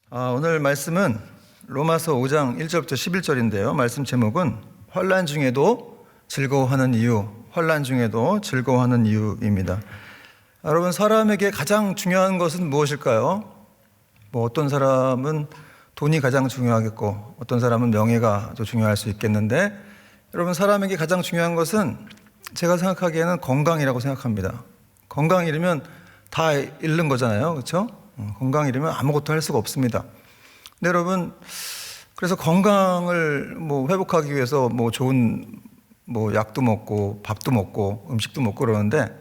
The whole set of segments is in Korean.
오늘 말씀은 로마서 5장 1절부터 11절인데요. 말씀 제목은 환난 중에도 즐거워하는 이유, 환난 중에도 즐거워하는 이유입니다. 여러분, 사람에게 가장 중요한 것은 무엇일까요? 어떤 사람은 돈이 가장 중요하겠고 어떤 사람은 명예가 더 중요할 수 있겠는데, 여러분, 사람에게 가장 중요한 것은 제가 생각하기에는 건강이라고 생각합니다. 건강 잃으면 다 잃는 거잖아요. 그렇죠? 건강 잃으면 아무것도 할 수가 없습니다. 근데 여러분, 그래서 건강을 회복하기 위해서 좋은 약도 먹고 밥도 먹고 음식도 먹고 그러는데,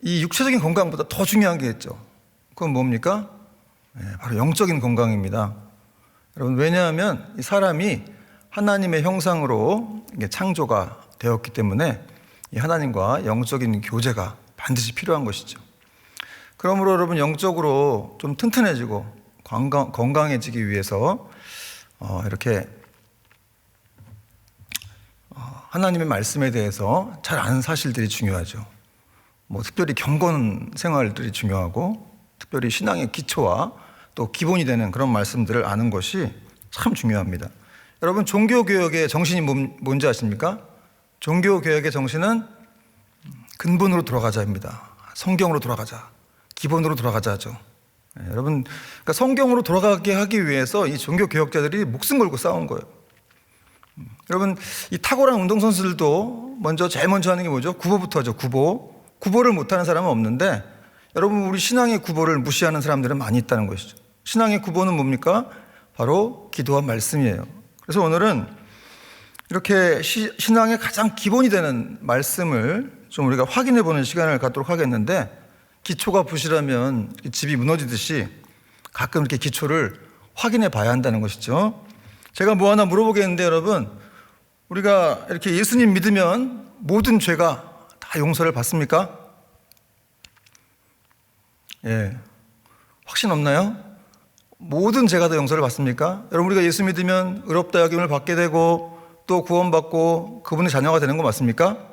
이 육체적인 건강보다 더 중요한 게 있죠. 그건 뭡니까? 바로 영적인 건강입니다. 여러분, 왜냐하면 이 사람이 하나님의 형상으로 창조가 되었기 때문에 이 하나님과 영적인 교제가 반드시 필요한 것이죠. 그러므로 여러분, 영적으로 좀 튼튼해지고 건강해지기 위해서 이렇게 하나님의 말씀에 대해서 잘 아는 사실들이 중요하죠. 특별히 경건 생활들이 중요하고, 특별히 신앙의 기초와 또 기본이 되는 그런 말씀들을 아는 것이 참 중요합니다. 여러분, 종교개혁의 정신이 뭔지 아십니까? 종교개혁의 정신은 근본으로 돌아가자입니다. 성경으로 돌아가자. 기본으로 돌아가자죠. 여러분, 그러니까 성경으로 돌아가게 하기 위해서 이 종교 개혁자들이 목숨 걸고 싸운 거예요. 여러분, 이 탁월한 운동선수들도 제일 먼저 하는 게 뭐죠? 구보부터 하죠. 구보를 못하는 사람은 없는데, 여러분, 우리 신앙의 구보를 무시하는 사람들은 많이 있다는 것이죠. 신앙의 구보는 뭡니까? 바로 기도와 말씀이에요. 그래서 오늘은 이렇게 신앙의 가장 기본이 되는 말씀을 좀 우리가 확인해 보는 시간을 갖도록 하겠는데, 기초가 부실하면 집이 무너지듯이 가끔 이렇게 기초를 확인해 봐야 한다는 것이죠. 제가 하나 물어보겠는데, 여러분, 우리가 이렇게 예수님 믿으면 모든 죄가 다 용서를 받습니까? 확신 없나요? 모든 죄가 다 용서를 받습니까? 여러분, 우리가 예수 믿으면 의롭다 여김을 받게 되고 또 구원받고 그분의 자녀가 되는 거 맞습니까?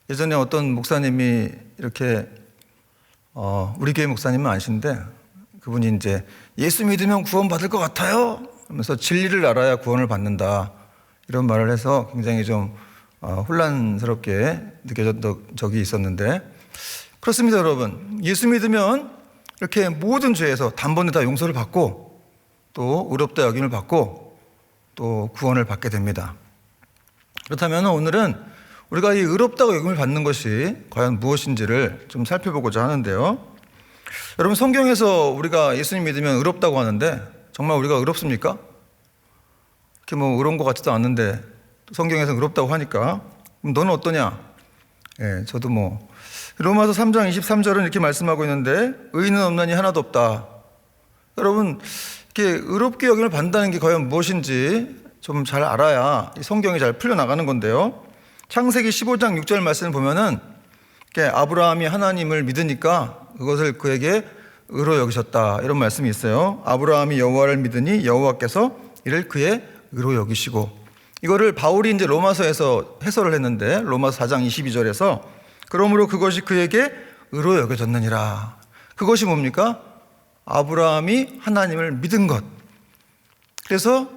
예전에 어떤 목사님이 이렇게 우리 교회 목사님은 아니신데, 그분이 이제 예수 믿으면 구원받을 것 같아요 하면서 진리를 알아야 구원을 받는다, 이런 말을 해서 굉장히 좀 혼란스럽게 느껴졌던 적이 있었는데, 그렇습니다. 여러분, 예수 믿으면 이렇게 모든 죄에서 단번에 다 용서를 받고 또 의롭다 여김을 받고 또 구원을 받게 됩니다. 그렇다면 오늘은 우리가 이 의롭다고 여김을 받는 것이 과연 무엇인지를 좀 살펴보고자 하는데요. 여러분, 성경에서 우리가 예수님 믿으면 의롭다고 하는데 정말 우리가 의롭습니까? 이렇게 의로운 것 같지도 않는데 성경에서 의롭다고 하니까, 그럼 너는 어떠냐? 저도 로마서 3장 23절은 이렇게 말씀하고 있는데, 의인은 없나니 하나도 없다. 여러분, 이렇게 의롭게 여김을 받는다는 게 과연 무엇인지 좀 잘 알아야 이 성경이 잘 풀려나가는 건데요. 창세기 15장 6절 말씀을 보면은 아브라함이 하나님을 믿으니까 그것을 그에게 의로 여기셨다, 이런 말씀이 있어요. 아브라함이 여호와를 믿으니 여호와께서 이를 그의 의로 여기시고, 이거를 바울이 이제 로마서에서 해설을 했는데, 로마서 4장 22절에서 그러므로 그것이 그에게 의로 여겨졌느니라. 그것이 뭡니까? 아브라함이 하나님을 믿은 것. 그래서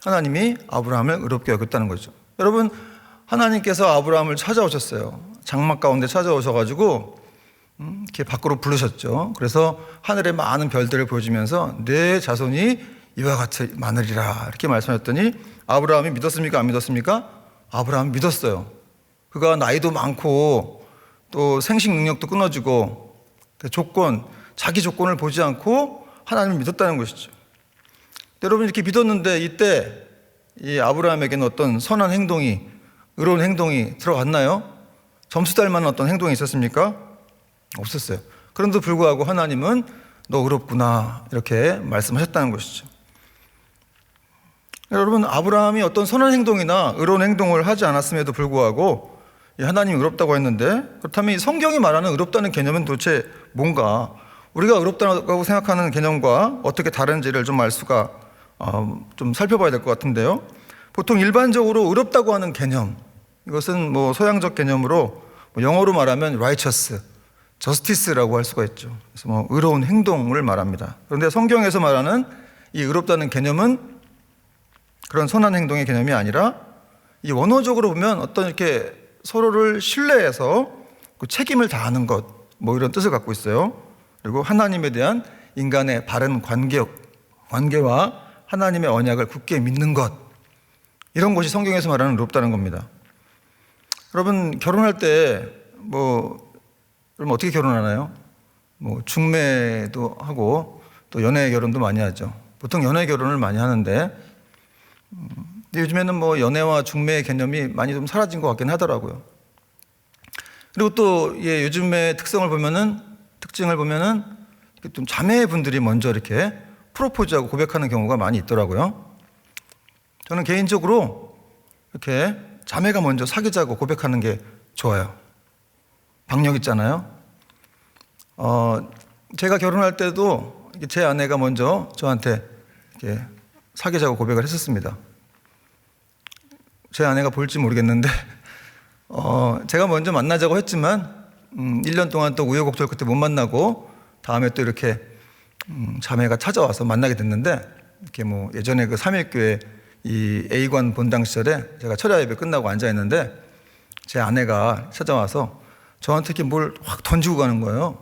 하나님이 아브라함을 의롭게 여겼다는 거죠. 여러분, 하나님께서 아브라함을 찾아오셨어요. 장막 가운데 찾아오셔가지고 이렇게 밖으로 부르셨죠. 그래서 하늘의 많은 별들을 보여주면서 내 자손이 이와 같이 많으리라, 이렇게 말씀하셨더니, 아브라함이 믿었습니까? 안 믿었습니까? 아브라함이 믿었어요. 그가 나이도 많고 또 생식 능력도 끊어지고 자기 조건을 보지 않고 하나님을 믿었다는 것이죠. 여러분, 이렇게 믿었는데 이때 이 아브라함에게는 어떤 선한 행동이, 의로운 행동이 들어갔나요? 점수 딸 만한 어떤 행동이 있었습니까? 없었어요. 그런데도 불구하고 하나님은 너 의롭구나, 이렇게 말씀하셨다는 것이죠. 여러분, 아브라함이 어떤 선한 행동이나 의로운 행동을 하지 않았음에도 불구하고 하나님이 의롭다고 했는데, 그렇다면 이 성경이 말하는 의롭다는 개념은 도대체 뭔가, 우리가 의롭다고 생각하는 개념과 어떻게 다른지를 좀 알 수가 좀 살펴봐야 될 것 같은데요. 보통 일반적으로 의롭다고 하는 개념, 이것은 서양적 개념으로 영어로 말하면 righteous, 저스티스라고 할 수가 있죠. 그래서 뭐 의로운 행동을 말합니다. 그런데 성경에서 말하는 이 의롭다는 개념은 그런 선한 행동의 개념이 아니라 이 원어적으로 보면 어떤 이렇게 서로를 신뢰해서 그 책임을 다하는 것, 뭐 이런 뜻을 갖고 있어요. 그리고 하나님에 대한 인간의 바른 관계와 하나님의 언약을 굳게 믿는 것, 이런 것이 성경에서 말하는 의롭다는 겁니다. 여러분, 결혼할 때 여러분 어떻게 결혼하나요? 중매도 하고 또 연애 결혼도 많이 하죠. 보통 연애 결혼을 많이 하는데, 근데 요즘에는 연애와 중매의 개념이 많이 좀 사라진 것 같긴 하더라고요. 그리고 또 요즘의 특징을 보면은 좀 자매분들이 먼저 이렇게 프로포즈하고 고백하는 경우가 많이 있더라고요. 저는 개인적으로 이렇게 자매가 먼저 사귀자고 고백하는 게 좋아요. 박력 있잖아요. 제가 결혼할 때도 제 아내가 먼저 저한테 이렇게 사귀자고 고백을 했었습니다. 제 아내가 볼지 모르겠는데, 제가 먼저 만나자고 했지만, 1년 동안 또 우여곡절 끝에 못 만나고, 다음에 또 이렇게, 자매가 찾아와서 만나게 됐는데, 이렇게 예전에 그 3일교회 이 A관 본당 시절에 제가 철야 예배 끝나고 앉아있는데, 제 아내가 찾아와서 저한테 이렇게 뭘 확 던지고 가는 거예요.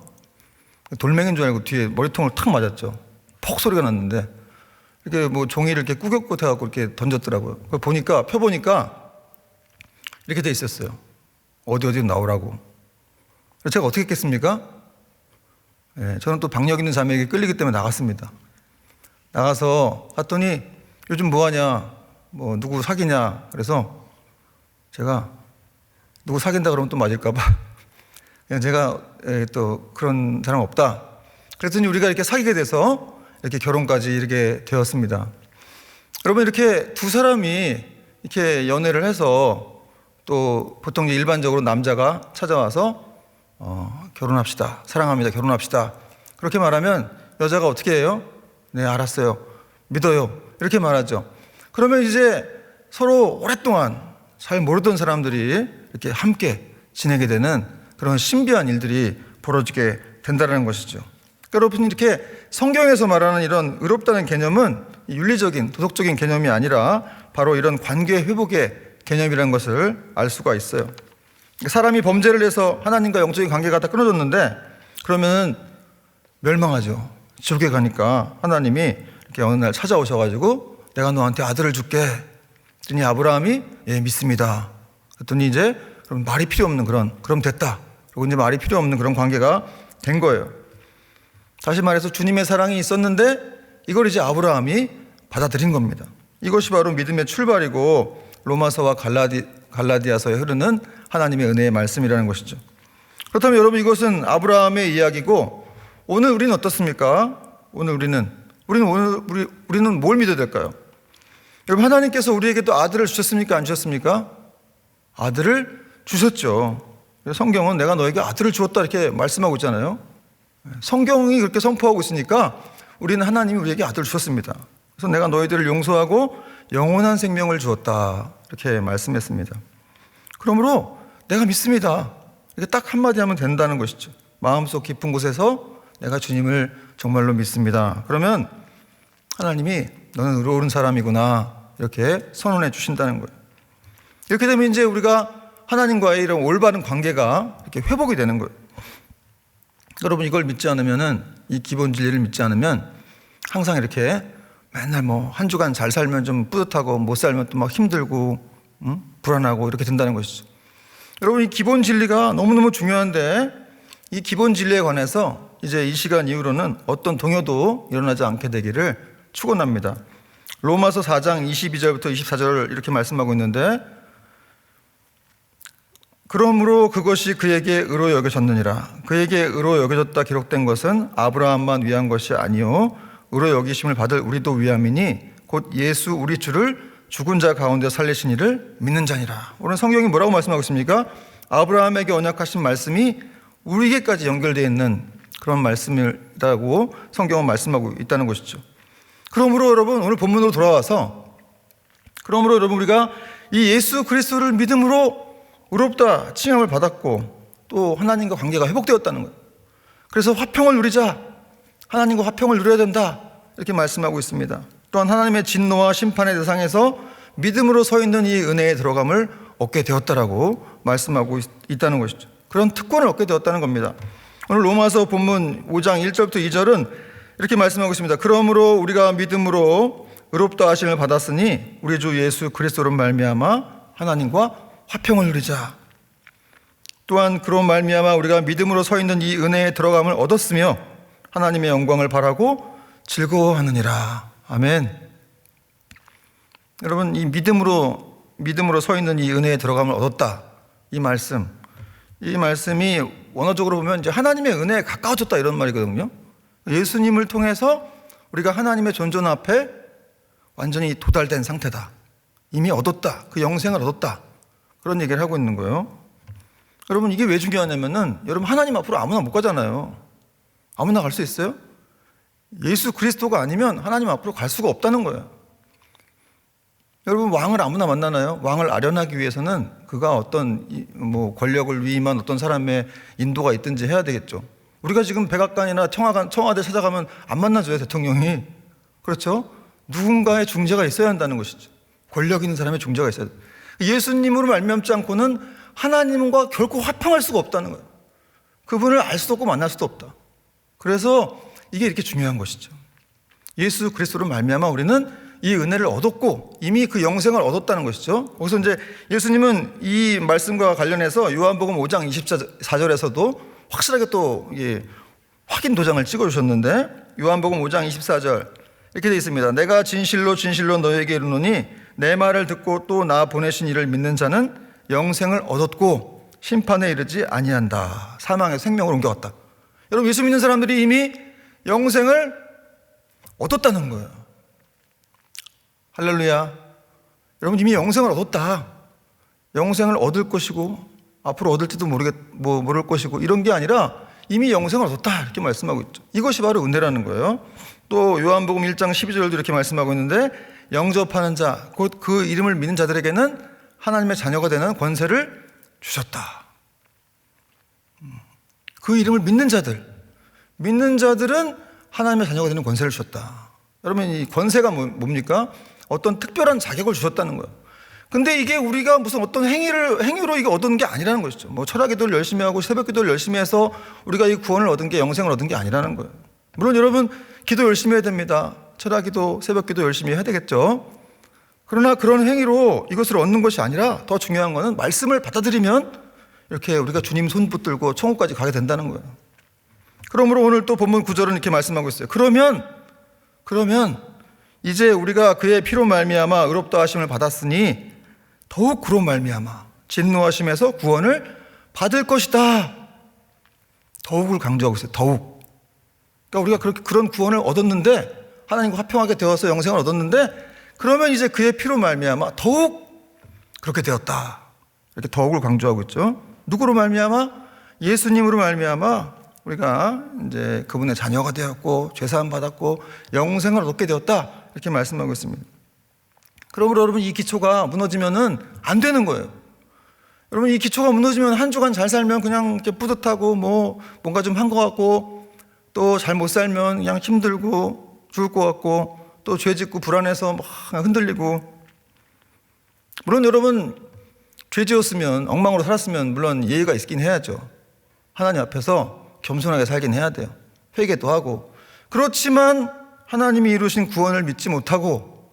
돌멩이인 줄 알고 뒤에 머리통을 탁 맞았죠. 폭 소리가 났는데, 이렇게 종이를 이렇게 꾸깃꾸깃 해갖고 이렇게 던졌더라고요. 그걸 펴보니까 이렇게 돼 있었어요. 어디 나오라고. 제가 어떻게 했겠습니까? 저는 또 박력 있는 자매에게 끌리기 때문에 나갔습니다. 나가서 갔더니 요즘 뭐하냐, 누구 사귀냐. 그래서 제가 누구 사귄다 그러면 또 맞을까봐 그냥 제가 또 그런 사람 없다. 그랬더니 우리가 이렇게 사귀게 돼서 이렇게 결혼까지 이렇게 되었습니다. 여러분, 이렇게 두 사람이 이렇게 연애를 해서 또 보통 일반적으로 남자가 찾아와서 결혼합시다, 사랑합니다, 결혼합시다, 그렇게 말하면 여자가 어떻게 해요? 네, 알았어요, 믿어요, 이렇게 말하죠. 그러면 이제 서로 오랫동안 잘 모르던 사람들이 이렇게 함께 지내게 되는 그런 신비한 일들이 벌어지게 된다는 것이죠. 여러분, 이렇게 성경에서 말하는 이런 의롭다는 개념은 윤리적인, 도덕적인 개념이 아니라 바로 이런 관계 회복의 개념이라는 것을 알 수가 있어요. 사람이 범죄를 해서 하나님과 영적인 관계가 다 끊어졌는데 그러면 멸망하죠. 지옥에 가니까 하나님이 이렇게 어느 날 찾아오셔가지고 내가 너한테 아들을 줄게. 그랬더니 아브라함이 예, 믿습니다. 그랬더니 이제 그럼 말이 필요 없는 그럼 됐다. 그리고 이제 말이 필요 없는 그런 관계가 된 거예요. 다시 말해서 주님의 사랑이 있었는데 이걸 이제 아브라함이 받아들인 겁니다. 이것이 바로 믿음의 출발이고 로마서와 갈라디아서에 흐르는 하나님의 은혜의 말씀이라는 것이죠. 그렇다면 여러분, 이것은 아브라함의 이야기고 오늘 우리는 어떻습니까? 오늘 우리는 뭘 믿어야 될까요? 여러분, 하나님께서 우리에게 또 아들을 주셨습니까? 안 주셨습니까? 아들을 주셨죠. 성경은 내가 너에게 아들을 주었다 이렇게 말씀하고 있잖아요. 성경이 그렇게 선포하고 있으니까 우리는 하나님이 우리에게 아들을 주셨습니다. 그래서 내가 너희들을 용서하고 영원한 생명을 주었다 이렇게 말씀했습니다. 그러므로 내가 믿습니다. 이렇게 딱 한마디 하면 된다는 것이죠. 마음속 깊은 곳에서 내가 주님을 정말로 믿습니다. 그러면 하나님이 너는 의로운 사람이구나 이렇게 선언해 주신다는 거예요. 이렇게 되면 이제 우리가 하나님과의 이런 올바른 관계가 이렇게 회복이 되는 거예요. 여러분, 이걸 믿지 않으면은, 이 기본 진리를 믿지 않으면 항상 이렇게 맨날 한 주간 잘 살면 좀 뿌듯하고 못 살면 또 막 힘들고 불안하고 이렇게 된다는 것이죠. 여러분, 이 기본 진리가 너무너무 중요한데 이 기본 진리에 관해서 이제 이 시간 이후로는 어떤 동요도 일어나지 않게 되기를 축원합니다. 로마서 4장 22절부터 24절 이렇게 말씀하고 있는데, 그러므로 그것이 그에게 의로 여겨졌느니라. 그에게 의로 여겨졌다 기록된 것은 아브라함만 위한 것이 아니요 의로 여기심을 받을 우리도 위함이니 곧 예수 우리 주를 죽은 자 가운데 살리신 이를 믿는 자니라. 오늘 성경이 뭐라고 말씀하고 있습니까? 아브라함에게 언약하신 말씀이 우리에게까지 연결되어 있는 그런 말씀이라고 성경은 말씀하고 있다는 것이죠. 그러므로 여러분, 오늘 본문으로 돌아와서 우리가 이 예수 그리스도를 믿음으로 의롭다 칭함을 받았고 또 하나님과 관계가 회복되었다는 거예요. 그래서 화평을 누리자. 하나님과 화평을 누려야 된다. 이렇게 말씀하고 있습니다. 또한 하나님의 진노와 심판의 대상에서 믿음으로 서 있는 이 은혜에 들어감을 얻게 되었다라고 말씀하고 있다는 것이죠. 그런 특권을 얻게 되었다는 겁니다. 오늘 로마서 본문 5장 1절부터 2절은 이렇게 말씀하고 있습니다. 그러므로 우리가 믿음으로 의롭다 하심을 받았으니 우리 주 예수 그리스도로 말미암아 하나님과 화평을 누리자. 또한 그런 말미암아 우리가 믿음으로 서 있는 이 은혜에 들어감을 얻었으며 하나님의 영광을 바라고 즐거워하느니라. 아멘. 여러분, 이 믿음으로 서 있는 이 은혜에 들어감을 얻었다. 이 말씀이 원어적으로 보면 이제 하나님의 은혜에 가까워졌다 이런 말이거든요. 예수님을 통해서 우리가 하나님의 존존 앞에 완전히 도달된 상태다. 이미 얻었다. 그 영생을 얻었다. 그런 얘기를 하고 있는 거예요. 여러분, 이게 왜 중요하냐면은 여러분, 하나님 앞으로 아무나 못 가잖아요. 아무나 갈 수 있어요? 예수 그리스도가 아니면 하나님 앞으로 갈 수가 없다는 거예요. 여러분, 왕을 아무나 만나나요? 왕을 아련하기 위해서는 그가 어떤 권력을 위임한 어떤 사람의 인도가 있든지 해야 되겠죠. 우리가 지금 백악관이나 청와대 찾아가면 안 만나줘요, 대통령이. 그렇죠? 누군가의 중재가 있어야 한다는 것이죠. 권력 있는 사람의 중재가 있어야 돼요. 예수님으로 말미암지 않고는 하나님과 결코 화평할 수가 없다는 거예요. 그분을 알 수도 없고 만날 수도 없다. 그래서 이게 이렇게 중요한 것이죠. 예수 그리스도로 말미암아 우리는 이 은혜를 얻었고 이미 그 영생을 얻었다는 것이죠. 거기서 이제 예수님은 이 말씀과 관련해서 요한복음 5장 24절에서도 확실하게 또 확인 도장을 찍어주셨는데, 요한복음 5장 24절 이렇게 되어 있습니다. 내가 진실로 진실로 너에게 이르노니 내 말을 듣고 또 나 보내신 이를 믿는 자는 영생을 얻었고 심판에 이르지 아니한다. 사망에서 생명으로 옮겨갔다. 여러분, 예수 믿는 사람들이 이미 영생을 얻었다는 거예요. 할렐루야. 여러분, 이미 영생을 얻었다. 영생을 얻을 것이고 앞으로 얻을지도 모를 것이고 이런 게 아니라 이미 영생을 얻었다 이렇게 말씀하고 있죠. 이것이 바로 은혜라는 거예요. 또 요한복음 1장 12절도 이렇게 말씀하고 있는데, 영접하는 자 곧 그 이름을 믿는 자들에게는 하나님의 자녀가 되는 권세를 주셨다. 그 이름을 믿는 자들은 하나님의 자녀가 되는 권세를 주셨다. 여러분, 이 권세가 뭡니까? 어떤 특별한 자격을 주셨다는 거예요. 근데 이게 우리가 무슨 어떤 행위로 이게 얻은 게 아니라는 것이죠. 철학 기도를 열심히 하고 새벽 기도를 열심히 해서 우리가 이 구원을 얻은 게, 영생을 얻은 게 아니라는 거예요. 물론 여러분, 기도 열심히 해야 됩니다. 철학 기도, 새벽 기도 열심히 해야 되겠죠. 그러나 그런 행위로 이것을 얻는 것이 아니라 더 중요한 것은 말씀을 받아들이면 이렇게 우리가 주님 손 붙들고 천국까지 가게 된다는 거예요. 그러므로 오늘 또 본문 9절은 이렇게 말씀하고 있어요. 그러면 이제 우리가 그의 피로 말미암아 의롭다 하심을 받았으니 더욱 그로 말미암아 진노하심에서 구원을 받을 것이다. 더욱을 강조하고 있어요. 더욱. 그러니까 우리가 그런 구원을 얻었는데, 하나님과 화평하게 되어서 영생을 얻었는데, 그러면 이제 그의 피로 말미암아 더욱 그렇게 되었다. 이렇게 더욱을 강조하고 있죠. 누구로 말미암아? 예수님으로 말미암아 우리가 이제 그분의 자녀가 되었고 죄사함 받았고 영생을 얻게 되었다. 이렇게 말씀하고 있습니다. 그러므로 여러분, 이 기초가 무너지면은 안 되는 거예요. 여러분, 이 기초가 무너지면 한 주간 잘 살면 그냥 이렇게 뿌듯하고 뭔가 좀 한 것 같고, 또 잘 못 살면 그냥 힘들고 죽을 것 같고, 또 죄 짓고 불안해서 막 흔들리고. 물론 여러분, 죄 지었으면, 엉망으로 살았으면 물론 예의가 있긴 해야죠. 하나님 앞에서 겸손하게 살긴 해야 돼요. 회개도 하고. 그렇지만 하나님이 이루신 구원을 믿지 못하고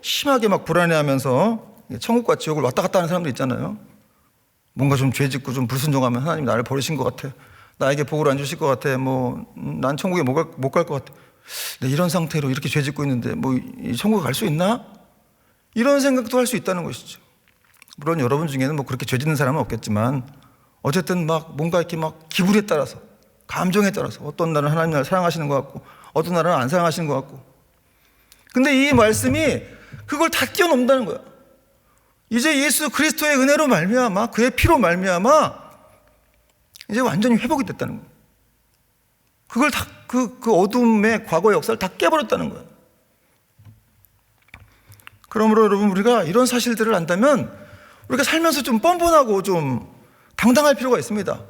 심하게 막 불안해하면서 천국과 지옥을 왔다 갔다 하는 사람들 있잖아요. 뭔가 좀 죄 짓고 좀 불순종하면 하나님 나를 버리신 것 같아. 나에게 복을 안 주실 것 같아. 난 천국에 못 갈 것 같아. 근데 이런 상태로 이렇게 죄 짓고 있는데 이 천국에 갈 수 있나? 이런 생각도 할 수 있다는 것이죠. 물론 여러분 중에는 그렇게 죄 짓는 사람은 없겠지만, 어쨌든 뭔가 이렇게 기분에 따라서, 감정에 따라서 어떤 날은 하나님 나를 사랑하시는 것 같고 어떤 날은 안 사랑하시는 것 같고. 근데 이 말씀이 그걸 다 뛰어넘는다는 거야. 이제 예수 그리스도의 은혜로 말미암아, 그의 피로 말미암아 이제 완전히 회복이 됐다는 거야. 그걸 다 그 어둠의 과거의 역사를 다 깨버렸다는 거야. 그러므로 여러분, 우리가 이런 사실들을 안다면 우리가 살면서 좀 뻔뻔하고 좀 당당할 필요가 있습니다.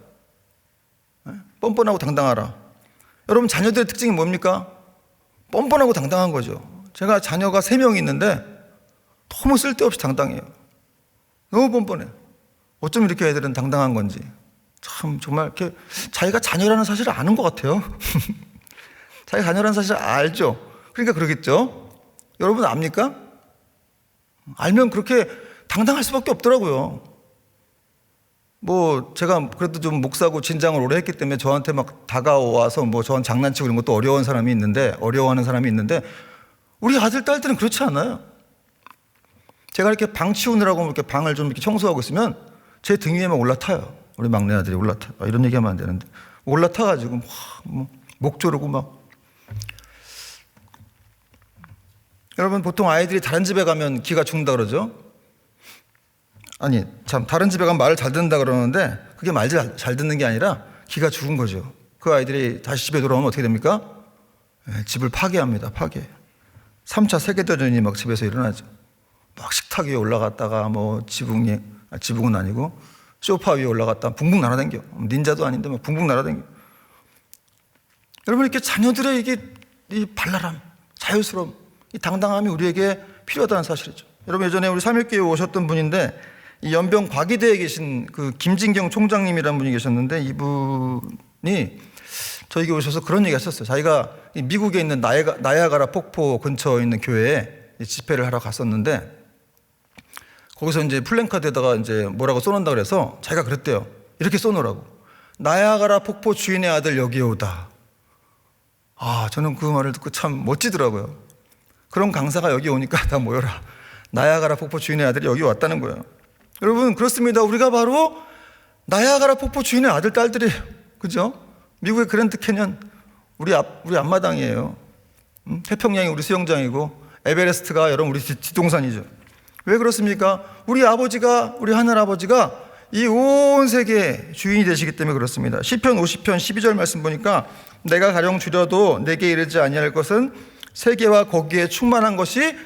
뻔뻔하고 당당하라. 여러분 자녀들의 특징이 뭡니까? 뻔뻔하고 당당한 거죠. 제가 자녀가 3명이 있는데 너무 쓸데없이 당당해요. 너무 뻔뻔해. 어쩜 이렇게 애들은 당당한 건지. 참 정말 이렇게 자기가 자녀라는 사실을 아는 것 같아요. 자기가 자녀라는 사실을 알죠. 그러니까 그러겠죠. 여러분 압니까? 알면 그렇게 당당할 수밖에 없더라고요. 뭐 제가 그래도 좀 목사고 진장을 오래 했기 때문에 저한테 막 다가와서 뭐 저한 장난치고 이런 것도 어려워하는 사람이 있는데 우리 아들 딸들은 그렇지 않아요. 제가 이렇게 방 치우느라고 이렇게 방을 좀 이렇게 청소하고 있으면 제 등 위에 막 올라타요. 우리 막내 아들이 올라타요. 이런 얘기하면 안 되는데 올라타가지고 목 조르고 막. 여러분 보통 아이들이 다른 집에 가면 기가 죽는다 그러죠. 아니 참 다른 집에 가면 말을 잘 듣는다 그러는데 그게 말 잘 듣는 게 아니라 기가 죽은 거죠. 그 아이들이 다시 집에 돌아오면 어떻게 됩니까? 집을 파괴합니다. 파괴. 3차 세계대전이 막 집에서 일어나죠. 막 식탁 위에 올라갔다가 뭐 지붕은 아니고 소파 위에 올라갔다 붕붕 날아다녀. 닌자도 아닌데 막 붕붕 날아다녀. 여러분 이렇게 자녀들의 이 발랄함, 자유스러움, 이 당당함이 우리에게 필요하다는 사실이죠. 여러분 예전에 우리 삼일교회 오셨던 분인데 이 연병 과기대에 계신 그 김진경 총장님이라는 분이 계셨는데 이분이 저에게 오셔서 그런 얘기 하셨어요. 자기가 미국에 있는 나야가라 폭포 근처에 있는 교회에 집회를 하러 갔었는데 거기서 이제 플랜카드에다가 이제 뭐라고 써놓는다 그래서 자기가 그랬대요. 이렇게 써놓으라고. 나야가라 폭포 주인의 아들 여기에 오다. 저는 그 말을 듣고 참 멋지더라고요. 그런 강사가 여기 오니까 다 모여라. 나야가라 폭포 주인의 아들이 여기 왔다는 거예요. 여러분 그렇습니다. 우리가 바로 나야가라 폭포 주인의 아들 딸들이에요. 그죠? 미국의 그랜드 캐년 우리 앞마당이에요. 태평양이 우리 수영장이고 에베레스트가 여러분 우리 뒷동산이죠. 왜 그렇습니까? 우리 하늘 아버지가 이 온 세계의 주인이 되시기 때문에 그렇습니다. 시편 50편 12절 말씀 보니까 내가 가령 줄여도 내게 이르지 아니할 것은 세계와 거기에 충만한 것이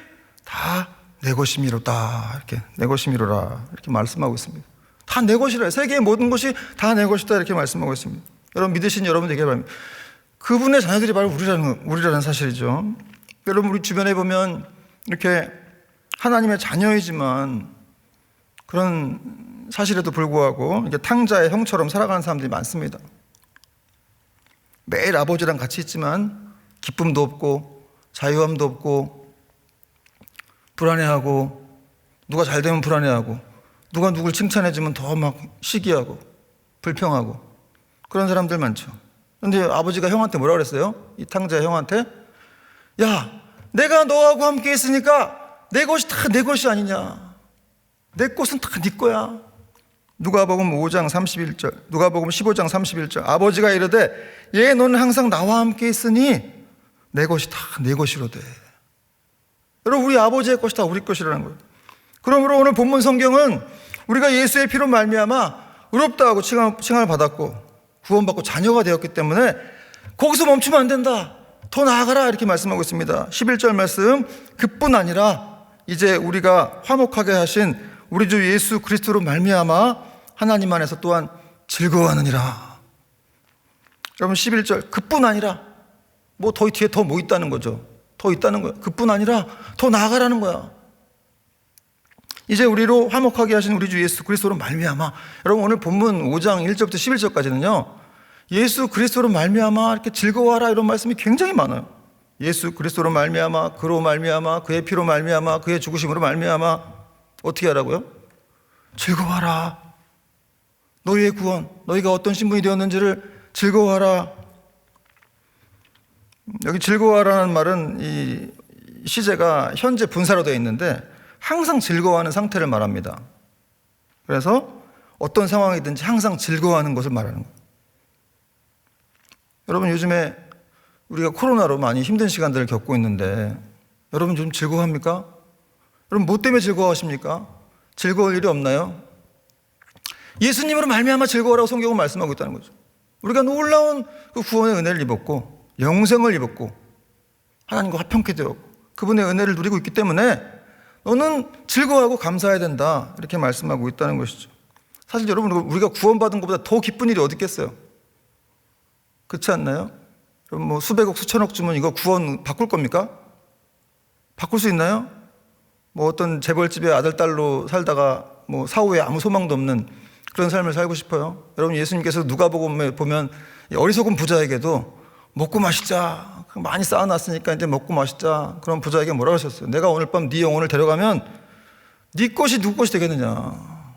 다 내 것이미로다. 이렇게 내 것이미로라 이렇게 말씀하고 있습니다. 다 내 것이라. 세계의 모든 것이 다 내 것이다 이렇게 말씀하고 있습니다. 여러분 믿으신 여러분 되게 바랍니다. 그분의 자녀들이 바로 우리라는 사실이죠. 여러분 우리 주변에 보면 이렇게 하나님의 자녀이지만 그런 사실에도 불구하고 이렇게 탕자의 형처럼 살아가는 사람들이 많습니다. 매일 아버지랑 같이 있지만 기쁨도 없고 자유함도 없고 불안해하고 누가 잘 되면 불안해하고 누가 누굴 칭찬해주면 더 막 시기하고 불평하고 그런 사람들 많죠. 그런데 아버지가 형한테 뭐라 그랬어요? 이 탕자의 형한테 야 내가 너하고 함께 있으니까 내 것이 다 내 것이 아니냐. 내 것은 다 네 거야. 누가복음 15장 31절 아버지가 이르되 얘 너는 항상 나와 함께 있으니 내 것이 다 내 것이로되. 여러분 우리 아버지의 것이 다 우리 것이라는 거예요. 그러므로 오늘 본문 성경은 우리가 예수의 피로 말미암아 의롭다 하고 칭함을 받았고 구원받고 자녀가 되었기 때문에 거기서 멈추면 안 된다. 더 나아가라 이렇게 말씀하고 있습니다. 11절 말씀 그뿐 아니라 이제 우리가 화목하게 하신 우리 주 예수 그리스도로 말미암아 하나님 안에서 또한 즐거워하느니라. 여러분 11절 그뿐 아니라 뭐 더 뒤에 더 뭐 있다는 거죠. 더 있다는 거야. 그뿐 아니라 더 나아가라는 거야. 이제 우리로 화목하게 하신 우리 주 예수 그리스도로 말미암아. 여러분 오늘 본문 5장 1절부터 11절까지는요 예수 그리스도로 말미암아 이렇게 즐거워하라 이런 말씀이 굉장히 많아요. 예수 그리스도로 말미암아 그로 말미암아 그의 피로 말미암아 그의 죽으심으로 말미암아 어떻게 하라고요? 즐거워하라. 너희의 구원 너희가 어떤 신분이 되었는지를 즐거워하라. 여기 즐거워하라는 말은 이 시제가 현재 분사로 되어 있는데 항상 즐거워하는 상태를 말합니다. 그래서 어떤 상황이든지 항상 즐거워하는 것을 말하는 거예요. 여러분 요즘에 우리가 코로나로 많이 힘든 시간들을 겪고 있는데 여러분 좀 즐거워합니까? 여러분 뭐 때문에 즐거워하십니까? 즐거울 일이 없나요? 예수님으로 말미암아 즐거워라고 성경은 말씀하고 있다는 거죠. 우리가 놀라운 그 구원의 은혜를 입었고 영생을 입었고 하나님과 화평케 되었고 그분의 은혜를 누리고 있기 때문에 너는 즐거워하고 감사해야 된다 이렇게 말씀하고 있다는 것이죠. 사실 여러분 우리가 구원받은 것보다 더 기쁜 일이 어디 있겠어요? 그렇지 않나요? 그럼 뭐 수백억, 수천억 주면 이거 구원 바꿀 겁니까? 바꿀 수 있나요? 뭐 어떤 재벌집의 아들, 딸로 살다가 뭐 사후에 아무 소망도 없는 그런 삶을 살고 싶어요? 여러분, 예수님께서 누가복음에 보면 어리석은 부자에게도 먹고 마시자, 많이 쌓아놨으니까 이제 먹고 마시자, 그런 부자에게 뭐라고 하셨어요? 내가 오늘 밤 네 영혼을 데려가면 네 것이 누구 것이 되겠느냐.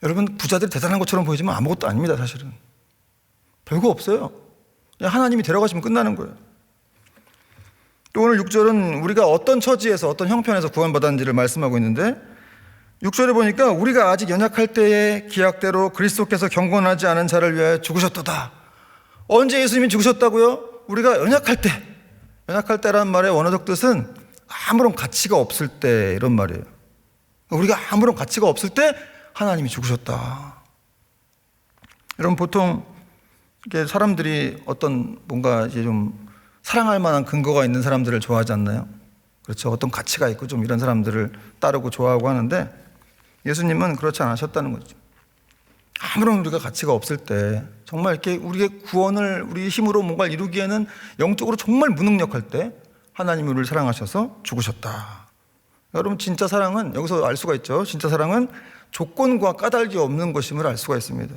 여러분, 부자들이 대단한 것처럼 보이지만 아무것도 아닙니다. 사실은 별거 없어요. 그냥 하나님이 데려가시면 끝나는 거예요. 또 오늘 6절은 우리가 어떤 처지에서 어떤 형편에서 구원받았는지를 말씀하고 있는데, 6절에 보니까 우리가 아직 연약할 때에 기약대로 그리스도께서 경건하지 않은 자를 위하여 죽으셨도다. 언제 예수님이 죽으셨다고요? 우리가 연약할 때. 연약할 때라는 말의 원어적 뜻은 아무런 가치가 없을 때, 이런 말이에요. 우리가 아무런 가치가 없을 때 하나님이 죽으셨다. 여러분, 보통 이렇게 사람들이 어떤 뭔가 이제 좀 사랑할 만한 근거가 있는 사람들을 좋아하지 않나요? 그렇죠. 어떤 가치가 있고 좀 이런 사람들을 따르고 좋아하고 하는데, 예수님은 그렇지 않으셨다는 거죠. 아무런 우리가 가치가 없을 때, 정말 이렇게 우리의 구원을 우리 힘으로 뭔가를 이루기에는 영적으로 정말 무능력할 때 하나님이 우리를 사랑하셔서 죽으셨다. 여러분, 진짜 사랑은 여기서 알 수가 있죠. 진짜 사랑은 조건과 까닭이 없는 것임을 알 수가 있습니다.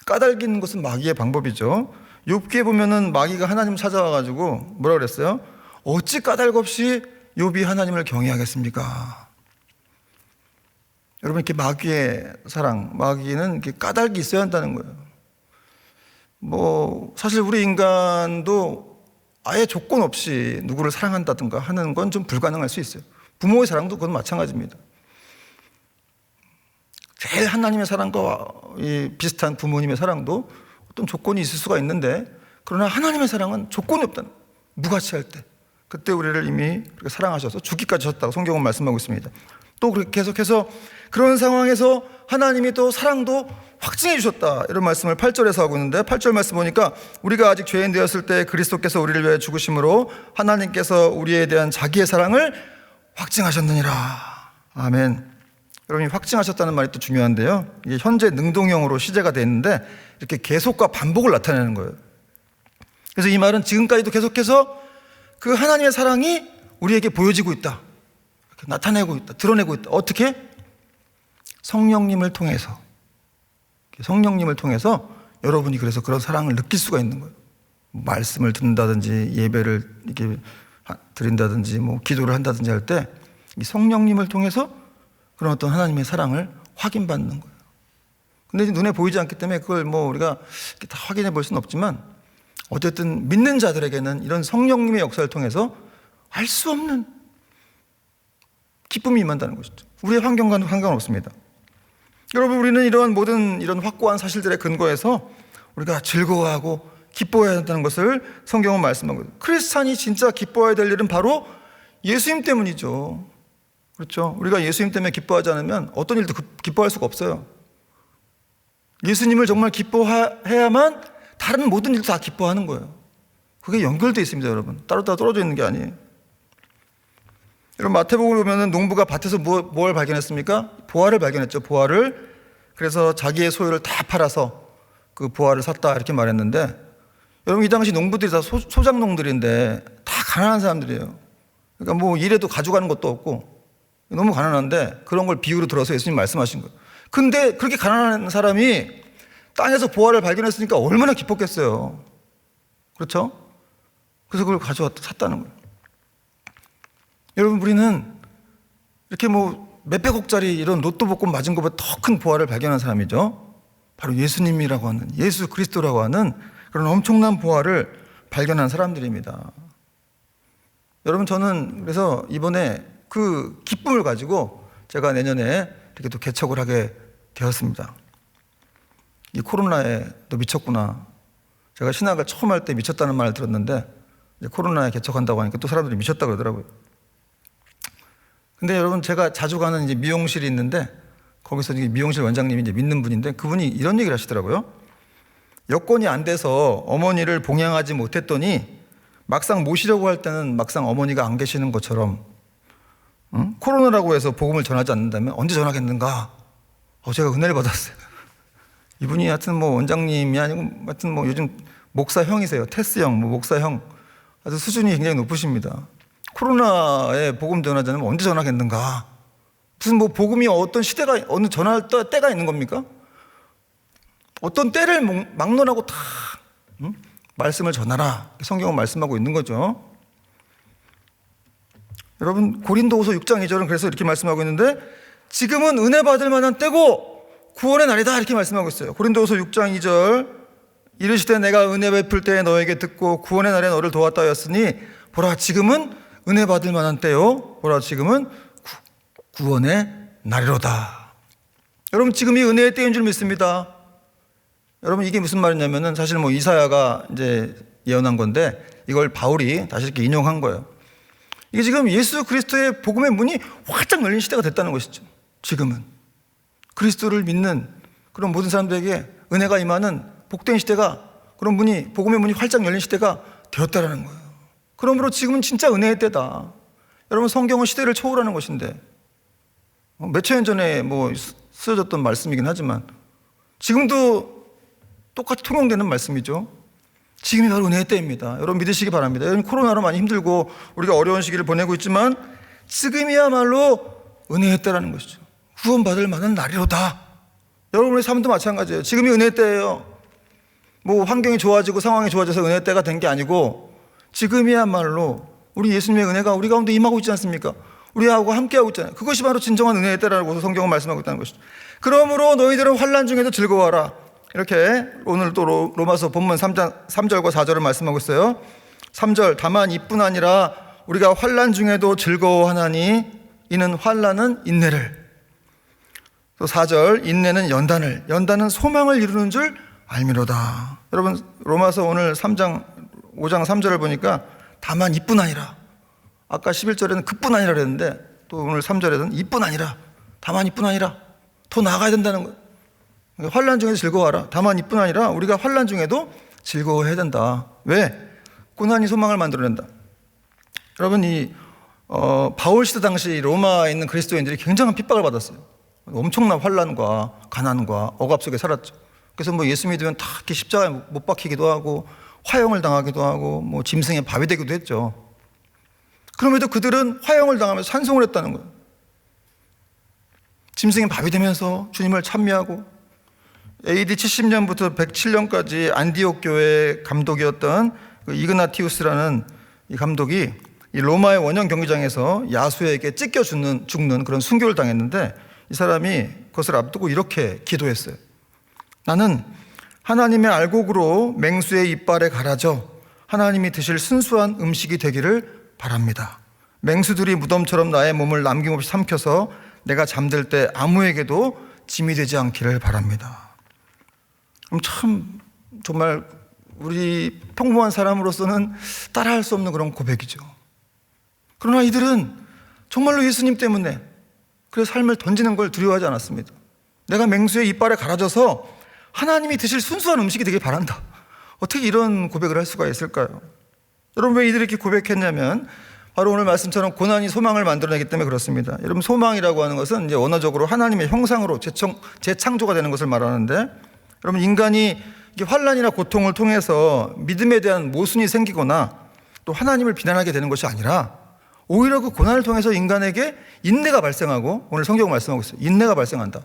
까닭이는 것은 마귀의 방법이죠. 욥기에 보면은 마귀가 하나님 찾아와가지고 뭐라 그랬어요? 어찌 까닭 없이 욥이 하나님을 경외하겠습니까? 여러분, 이렇게 마귀의 사랑, 마귀는 이렇게 까닭이 있어야 한다는 거예요. 뭐 사실 우리 인간도 아예 조건 없이 누구를 사랑한다든가 하는 건 좀 불가능할 수 있어요. 부모의 사랑도 그건 마찬가지입니다. 제일 하나님의 사랑과 비슷한 부모님의 사랑도 어떤 조건이 있을 수가 있는데, 그러나 하나님의 사랑은 조건이 없다는 거예요. 무가치할 때 그때 우리를 이미 그렇게 사랑하셔서 죽기까지 하셨다고 성경은 말씀하고 있습니다. 또 그렇게 계속해서 그런 상황에서 하나님이 또 사랑도 확증해 주셨다, 이런 말씀을 8절에서 하고 있는데, 8절 말씀 보니까 우리가 아직 죄인 되었을 때 그리스도께서 우리를 위해 죽으심으로 하나님께서 우리에 대한 자기의 사랑을 확증하셨느니라. 아멘. 여러분이 확증하셨다는 말이 또 중요한데요, 이게 현재 능동형으로 시제가 되어 있는데 이렇게 계속과 반복을 나타내는 거예요. 그래서 이 말은 지금까지도 계속해서 그 하나님의 사랑이 우리에게 보여지고 있다, 이렇게 나타내고 있다, 드러내고 있다. 어떻게? 성령님을 통해서. 성령님을 통해서 여러분이 그래서 그런 사랑을 느낄 수가 있는 거예요. 말씀을 듣는다든지 예배를 이렇게 드린다든지 뭐 기도를 한다든지 할 때 이 성령님을 통해서 그런 어떤 하나님의 사랑을 확인받는 거예요. 근데 눈에 보이지 않기 때문에 그걸 뭐 우리가 이렇게 다 확인해 볼 수는 없지만, 어쨌든 믿는 자들에게는 이런 성령님의 역사를 통해서 알 수 없는 기쁨이 임한다는 것이죠. 우리의 환경과는 상관없습니다. 여러분, 우리는 이러한 모든 이런 확고한 사실들의 근거에서 우리가 즐거워하고 기뻐해야 한다는 것을 성경은 말씀하고 있습니다. 크리스찬이 진짜 기뻐해야 될 일은 바로 예수님 때문이죠. 그렇죠? 우리가 예수님 때문에 기뻐하지 않으면 어떤 일도 기뻐할 수가 없어요. 예수님을 정말 기뻐해야만 다른 모든 일도 다 기뻐하는 거예요. 그게 연결되어 있습니다, 여러분. 따로따로 떨어져 있는 게 아니에요. 여러분, 마태복음을 보면 농부가 밭에서 뭘 발견했습니까? 보화를 발견했죠, 보화를. 그래서 자기의 소유를 다 팔아서 그 보화를 샀다, 이렇게 말했는데, 여러분, 이 당시 농부들이 다 소작농들인데 다 가난한 사람들이에요. 그러니까 뭐 일해도 가져가는 것도 없고 너무 가난한데 그런 걸 비유로 들어서 예수님 말씀하신 거예요. 근데 그렇게 가난한 사람이 땅에서 보화를 발견했으니까 얼마나 기뻤겠어요. 그렇죠? 그래서 그걸 가져왔다, 샀다는 거예요. 여러분, 우리는 이렇게 뭐 몇백억짜리 이런 로또 복권 맞은 것보다 더 큰 보화를 발견한 사람이죠. 바로 예수님이라고 하는, 예수 그리스도라고 하는 그런 엄청난 보화를 발견한 사람들입니다. 여러분, 저는 그래서 이번에 그 기쁨을 가지고 제가 내년에 이렇게 또 개척을 하게 되었습니다. 이 코로나에 너 미쳤구나. 제가 신학을 처음 할 때 미쳤다는 말을 들었는데, 이제 코로나에 개척한다고 하니까 또 사람들이 미쳤다고 그러더라고요. 근데 여러분, 제가 자주 가는 이제 미용실이 있는데, 거기서 이제 미용실 원장님이 이제 믿는 분인데, 그분이 이런 얘기를 하시더라고요. 여건이 안 돼서 어머니를 봉양하지 못했더니 막상 모시려고 할 때는 막상 어머니가 안 계시는 것처럼, 코로나라고 해서 복음을 전하지 않는다면 언제 전하겠는가? 제가 은혜를 받았어요. 이분이 하여튼 뭐 원장님이 아니고 하여튼 뭐 요즘 목사형이세요. 테스 형, 뭐 목사형. 아주 수준이 굉장히 높으십니다. 코로나에 복음 전하자면 언제 전하겠는가? 무슨 뭐 복음이 어떤 시대가 어느 전할 때가 있는 겁니까? 어떤 때를 막론하고 다 말씀을 전하라. 성경은 말씀하고 있는 거죠. 여러분 고린도후서 6장 2절은 그래서 이렇게 말씀하고 있는데 지금은 은혜 받을 만한 때고 구원의 날이다 이렇게 말씀하고 있어요. 고린도후서 6장 2절 이르시되 내가 은혜 베풀 때에 너에게 듣고 구원의 날에 너를 도왔다 하였으니 보라 지금은 은혜 받을 만한 때요 보라 지금은 구원의 날이로다. 여러분 지금이 은혜의 때인 줄 믿습니다. 여러분 이게 무슨 말이냐면은 사실 뭐 이사야가 이제 예언한 건데 이걸 바울이 다시 이렇게 인용한 거예요. 이게 지금 예수 그리스도의 복음의 문이 활짝 열린 시대가 됐다는 것이죠. 지금은 그리스도를 믿는 그런 모든 사람들에게 은혜가 임하는 복된 시대가 그런 문이 복음의 문이 활짝 열린 시대가 되었다라는 거예요. 그러므로 지금은 진짜 은혜의 때다. 여러분 성경은 시대를 초월하는 것인데 몇천 년 전에 뭐 쓰여졌던 말씀이긴 하지만 지금도 똑같이 통용되는 말씀이죠. 지금이 바로 은혜의 때입니다. 여러분 믿으시기 바랍니다. 여러분 코로나로 많이 힘들고 우리가 어려운 시기를 보내고 있지만 지금이야말로 은혜의 때라는 것이죠. 구원받을 만한 날이로다. 여러분의 삶도 마찬가지예요. 지금이 은혜의 때예요. 뭐 환경이 좋아지고 상황이 좋아져서 은혜의 때가 된 게 아니고 지금이야말로 우리 예수님의 은혜가 우리 가운데 임하고 있지 않습니까? 우리하고 함께하고 있잖아요. 그것이 바로 진정한 은혜의 때라고 성경은 말씀하고 있다는 것이죠. 그러므로 너희들은 환난 중에도 즐거워하라. 이렇게 오늘 또 로마서 본문 3절과 4절을 말씀하고 있어요. 3절 다만 이뿐 아니라 우리가 환난 중에도 즐거워하나니 이는 환난은 인내를, 또 4절 인내는 연단은 소망을 이루는 줄 알미로다. 여러분 로마서 오늘 5장 3절을 보니까 다만 이뿐 아니라, 아까 11절에는 그뿐 아니라 그랬는데 또 오늘 3절에는 이뿐 아니라, 다만 이뿐 아니라 더 나아가야 된다는 거예요. 환난 중에도 즐거워하라. 다만 이뿐 아니라 우리가 환난 중에도 즐거워해야 된다. 왜? 고난이 소망을 만들어낸다. 여러분 이 바울 시대 당시 로마에 있는 그리스도인들이 굉장한 핍박을 받았어요. 엄청난 환난과 가난과 억압 속에 살았죠. 그래서 뭐 예수 믿으면 다 이렇게 십자가에 못 박히기도 하고 화형을 당하기도 하고 뭐 짐승의 밥이 되기도 했죠. 그럼에도 그들은 화형을 당하면서 찬송을 했다는 거예요. 짐승의 밥이 되면서 주님을 찬미하고 AD 70년부터 107년까지 안디옥 교회 감독이었던 이그나티우스라는 이 감독이 이 로마의 원형 경기장에서 야수에게 찢겨 죽는 그런 순교를 당했는데 이 사람이 그것을 앞두고 이렇게 기도했어요. 나는 하나님의 알곡으로 맹수의 이빨에 갈아져 하나님이 드실 순수한 음식이 되기를 바랍니다. 맹수들이 무덤처럼 나의 몸을 남김없이 삼켜서 내가 잠들 때 아무에게도 짐이 되지 않기를 바랍니다. 참 정말 우리 평범한 사람으로서는 따라할 수 없는 그런 고백이죠. 그러나 이들은 정말로 예수님 때문에 그 삶을 던지는 걸 두려워하지 않았습니다. 내가 맹수의 이빨에 갈아져서 하나님이 드실 순수한 음식이 되길 바란다. 어떻게 이런 고백을 할 수가 있을까요? 여러분 왜 이들이 이렇게 고백했냐면 바로 오늘 말씀처럼 고난이 소망을 만들어내기 때문에 그렇습니다. 여러분 소망이라고 하는 것은 이제 언어적으로 하나님의 형상으로 재창조가 되는 것을 말하는데 여러분 인간이 환난이나 고통을 통해서 믿음에 대한 모순이 생기거나 또 하나님을 비난하게 되는 것이 아니라 오히려 그 고난을 통해서 인간에게 인내가 발생하고 오늘 성경은 말씀하고 있어요. 인내가 발생한다.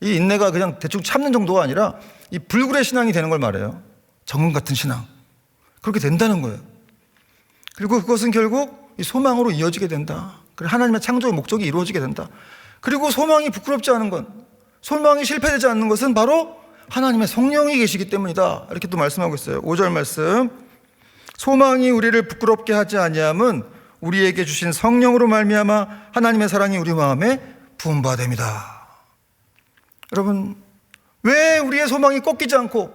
이 인내가 그냥 대충 참는 정도가 아니라 이 불굴의 신앙이 되는 걸 말해요. 정금 같은 신앙. 그렇게 된다는 거예요. 그리고 그것은 결국 이 소망으로 이어지게 된다. 그리고 하나님의 창조의 목적이 이루어지게 된다. 그리고 소망이 부끄럽지 않은 건, 소망이 실패되지 않는 것은 바로 하나님의 성령이 계시기 때문이다. 이렇게 또 말씀하고 있어요. 5절 말씀. 소망이 우리를 부끄럽게 하지 아니함은 우리에게 주신 성령으로 말미암아 하나님의 사랑이 우리 마음에 부은 바 됩니다. 여러분 왜 우리의 소망이 꺾이지 않고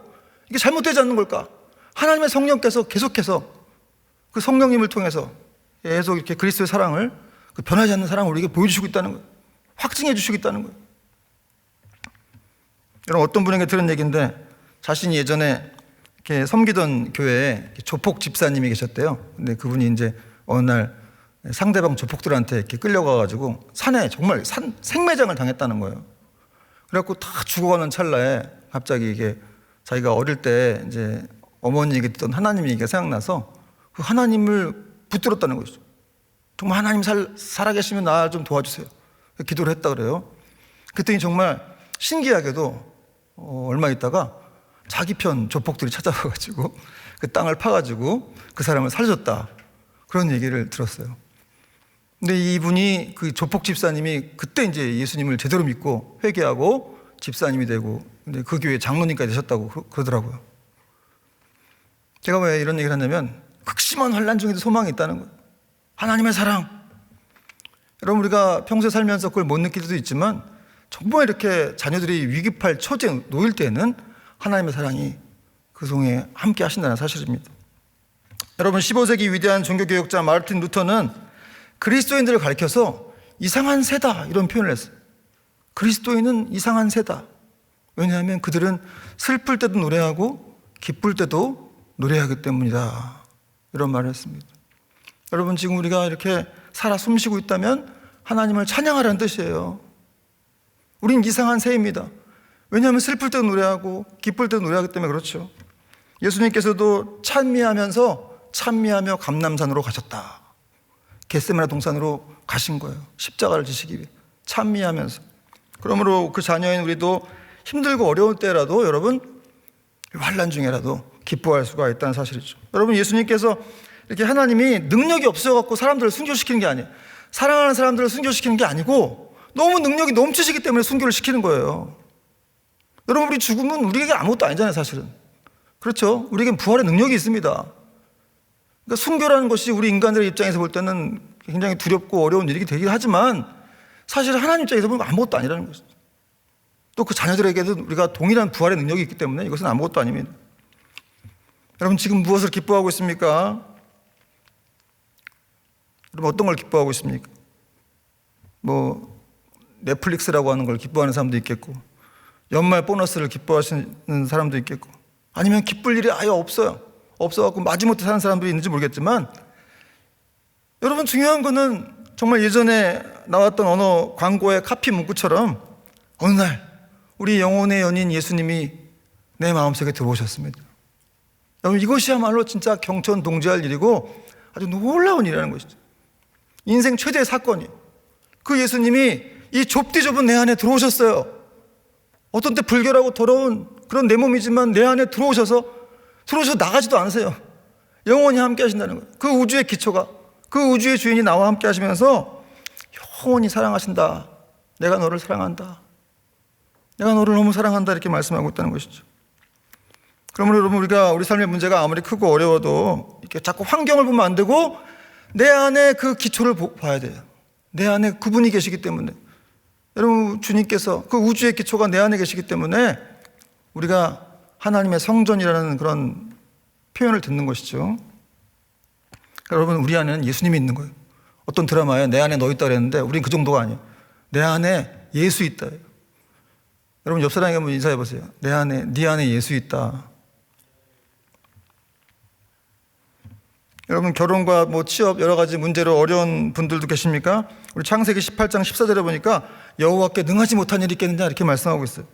이게 잘못되지 않는 걸까? 하나님의 성령께서 계속해서 그 성령님을 통해서 계속 이렇게 그리스도의 사랑을, 그 변하지 않는 사랑을 우리에게 보여주시고 있다는 거예요. 확증해 주시고 있다는 거예요. 여러분 어떤 분에게 들은 얘기인데 자신이 예전에 이렇게 섬기던 교회에 조폭 집사님이 계셨대요. 근데 그분이 이제 어느 날 상대방 조폭들한테 이렇게 끌려가가지고 산에 정말 생매장을 당했다는 거예요. 그래갖고 다 죽어가는 찰나에 갑자기 이게 자기가 어릴 때 이제 어머니에게 듣던 하나님 얘기가 생각나서 그 하나님을 붙들었다는 것이죠. 정말 하나님 살아계시면 나 좀 도와주세요. 기도를 했다 그래요. 그랬더니 정말 신기하게도 얼마 있다가 자기 편 조폭들이 찾아와가지고 그 땅을 파가지고 그 사람을 살려줬다. 그런 얘기를 들었어요. 근데 이분이 그 조폭 집사님이 그때 이제 예수님을 제대로 믿고 회개하고 집사님이 되고 근데 그 교회 장로님까지 되셨다고 그러더라고요. 제가 왜 이런 얘기를 하냐면 극심한 환난 중에도 소망이 있다는 거예요. 하나님의 사랑. 여러분 우리가 평소에 살면서 그걸 못 느낄 수도 있지만 정말 이렇게 자녀들이 위급할 처지에 놓일 때는 하나님의 사랑이 그 속에 함께 하신다는 사실입니다. 여러분 15세기 위대한 종교개혁자 마르틴 루터는 그리스도인들을 가리켜서 이상한 새다 이런 표현을 했어요. 그리스도인은 이상한 새다. 왜냐하면 그들은 슬플 때도 노래하고 기쁠 때도 노래하기 때문이다. 이런 말을 했습니다. 여러분 지금 우리가 이렇게 살아 숨쉬고 있다면 하나님을 찬양하라는 뜻이에요. 우린 이상한 새입니다. 왜냐하면 슬플 때도 노래하고 기쁠 때도 노래하기 때문에 그렇죠. 예수님께서도 찬미하며 감람산으로 가셨다. 겟세마네 동산으로 가신 거예요. 십자가를 지시기 위해 찬미하면서. 그러므로 그 자녀인 우리도 힘들고 어려울 때라도 여러분 환난 중에라도 기뻐할 수가 있다는 사실이죠. 여러분 예수님께서 이렇게 하나님이 능력이 없어갖고 사람들을 순교시키는 게 아니에요. 사랑하는 사람들을 순교시키는 게 아니고 너무 능력이 넘치시기 때문에 순교를 시키는 거예요. 여러분 우리 죽으면 우리에게 아무것도 아니잖아요 사실은. 그렇죠? 우리에겐 부활의 능력이 있습니다. 그러니까 순교라는 것이 우리 인간들의 입장에서 볼 때는 굉장히 두렵고 어려운 일이긴 되긴 하지만 사실 하나님 입장에서 보면 아무것도 아니라는 것이죠. 또 그 자녀들에게도 우리가 동일한 부활의 능력이 있기 때문에 이것은 아무것도 아닙니다. 여러분 지금 무엇을 기뻐하고 있습니까? 여러분 어떤 걸 기뻐하고 있습니까? 뭐 넷플릭스라고 하는 걸 기뻐하는 사람도 있겠고 연말 보너스를 기뻐하시는 사람도 있겠고 아니면 기쁠 일이 아예 없어갖고 마지못해 사는 사람들이 있는지 모르겠지만 여러분 중요한 거는 정말 예전에 나왔던 어느 광고의 카피 문구처럼 어느 날 우리 영혼의 연인 예수님이 내 마음속에 들어오셨습니다. 여러분 이것이야말로 진짜 경천동지할 일이고 아주 놀라운 일이라는 것이죠. 인생 최대의 사건이에요. 그 예수님이 이 좁디 좁은 내 안에 들어오셨어요. 어떤 때 불결하고 더러운 그런 내 몸이지만 내 안에 들어오셔서 나가지도 않으세요. 영원히 함께 하신다는 거예요. 그 우주의 기초가 그 우주의 주인이 나와 함께 하시면서 영원히 사랑하신다. 내가 너를 사랑한다. 내가 너를 너무 사랑한다 이렇게 말씀하고 있다는 것이죠. 그러므로 여러분 우리 삶의 문제가 아무리 크고 어려워도 이렇게 자꾸 환경을 보면 안 되고 내 안에 그 기초를 봐야 돼요. 내 안에 그분이 계시기 때문에 여러분 주님께서 그 우주의 기초가 내 안에 계시기 때문에 우리가 하나님의 성전이라는 그런 표현을 듣는 것이죠. 여러분 우리 안에는 예수님이 있는 거예요. 어떤 드라마에 내 안에 너 있다 그랬는데 우린 그 정도가 아니에요. 내 안에 예수 있다. 여러분 옆 사람에게 한번 인사해 보세요. 네 안에 예수 있다. 여러분 결혼과 뭐 취업 여러 가지 문제로 어려운 분들도 계십니까? 우리 창세기 18장 14절에 보니까 여호와께 능하지 못한 일이 있겠느냐 이렇게 말씀하고 있어요.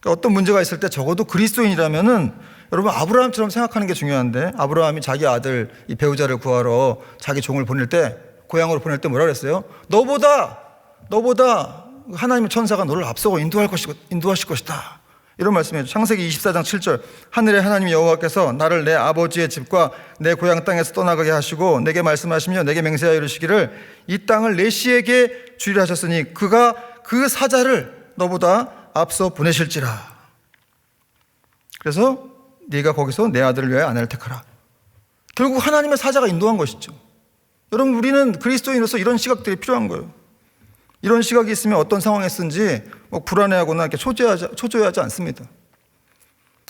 그러니까 어떤 문제가 있을 때 적어도 그리스도인이라면은 여러분 아브라함처럼 생각하는 게 중요한데 아브라함이 자기 아들 이 배우자를 구하러 자기 종을 보낼 때 고향으로 보낼 때 뭐라 그랬어요? 너보다 하나님의 천사가 너를 앞서고 인도하실 것이다. 이런 말씀이에요. 창세기 24장 7절 하늘의 하나님 여호와께서 나를 내 아버지의 집과 내 고향 땅에서 떠나가게 하시고 내게 말씀하시며 내게 맹세하여 이르시기를 이 땅을 내 씨에게 주리라 하셨으니 그가 그 사자를 너보다 앞서 보내실지라. 그래서 네가 거기서 내 아들을 위하여 아내를 택하라. 결국 하나님의 사자가 인도한 것이죠. 여러분 우리는 그리스도인으로서 이런 시각들이 필요한 거예요. 이런 시각이 있으면 어떤 상황에 쓴지 불안해하거나 이렇게 초조해하지 않습니다.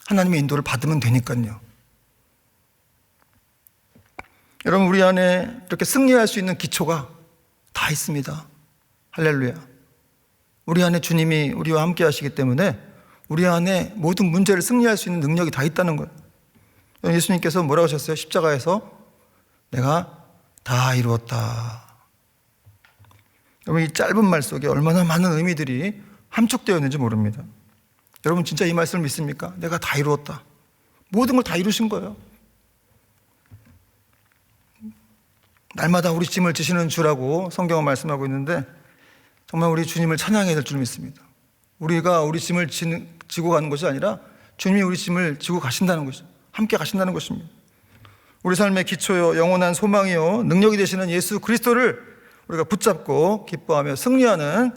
하나님의 인도를 받으면 되니까요. 여러분 우리 안에 이렇게 승리할 수 있는 기초가 다 있습니다. 할렐루야. 우리 안에 주님이 우리와 함께 하시기 때문에 우리 안에 모든 문제를 승리할 수 있는 능력이 다 있다는 거예요. 예수님께서 뭐라고 하셨어요? 십자가에서 내가 다 이루었다. 여러분 이 짧은 말 속에 얼마나 많은 의미들이 함축되어 있는지 모릅니다. 여러분 진짜 이 말씀을 믿습니까? 내가 다 이루었다. 모든 걸 다 이루신 거예요. 날마다 우리 짐을 지시는 주라고 성경은 말씀하고 있는데 정말 우리 주님을 찬양해야 될 줄 믿습니다. 우리가 우리 짐을 지고 가는 것이 아니라 주님이 우리 짐을 지고 가신다는 것이죠. 함께 가신다는 것입니다. 우리 삶의 기초요, 영원한 소망이요, 능력이 되시는 예수 그리스도를 우리가 붙잡고 기뻐하며 승리하는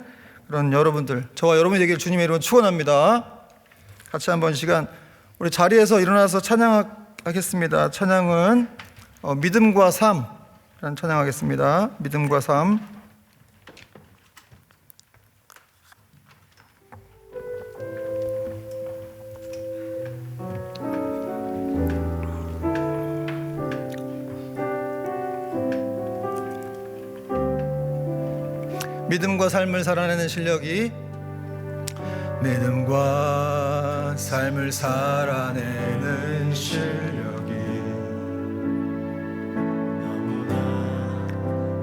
그런 여러분들, 저와 여러분이 되기를 주님의 이름으로 축원합니다. 같이 한번 시간 우리 자리에서 일어나서 찬양하겠습니다. 찬양은 믿음과 삶이라는 찬양하겠습니다. 믿음과 삶. 믿음과 삶을 살아내는 실력이 믿음과 삶을 살아내는 실력이 너무나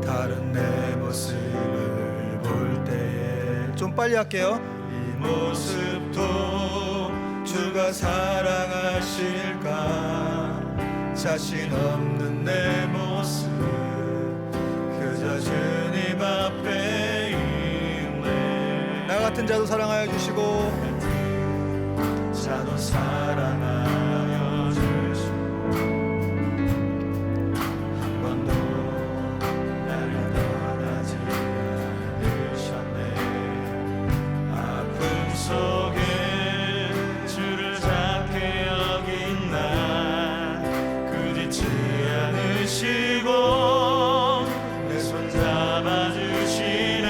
다른 내 모습을 볼 때에 좀 빨리 할게요. 이 모습도 주가 사랑하실까 자신 없는 내 모습 그저 주님 앞에 나 같은 자도 사랑하여 주시고 자도 사랑하여 주시고 한 번도 나를 떠나지 않으셨네. 아픔 속에 주를 작게 여긴 나 굳이지 않으시고 내 손 잡아주시네.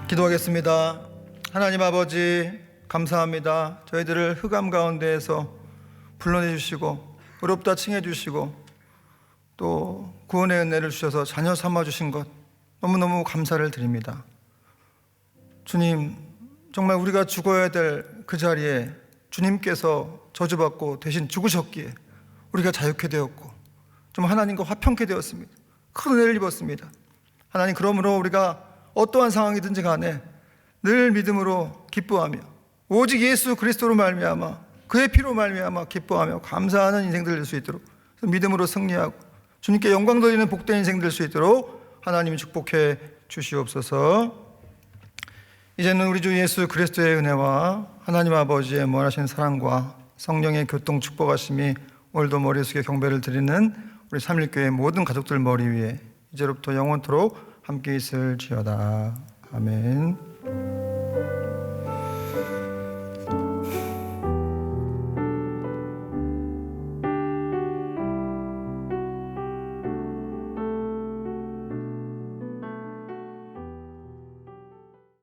기도하겠습니다. 하나님 아버지 감사합니다. 저희들을 흑암 가운데에서 불러내 주시고 의롭다 칭해 주시고 또 구원의 은혜를 주셔서 자녀 삼아 주신 것 너무너무 감사를 드립니다. 주님, 정말 우리가 죽어야 될 그 자리에 주님께서 저주받고 대신 죽으셨기에 우리가 자유케 되었고 좀 하나님과 화평케 되었습니다. 큰 은혜를 입었습니다. 하나님, 그러므로 우리가 어떠한 상황이든지 간에 늘 믿음으로 기뻐하며 오직 예수 그리스도로 말미암아 그의 피로 말미암아 기뻐하며 감사하는 인생들 될 수 있도록 믿음으로 승리하고 주님께 영광 돌리는 복된 인생 될 수 있도록 하나님이 축복해 주시옵소서. 이제는 우리 주 예수 그리스도의 은혜와 하나님 아버지의 무한하신 사랑과 성령의 교통 축복하심이 오늘도 머리 숙여 경배를 드리는 우리 삼일교회 모든 가족들 머리 위에 이제로부터 영원토록 함께 있을지어다. 아멘.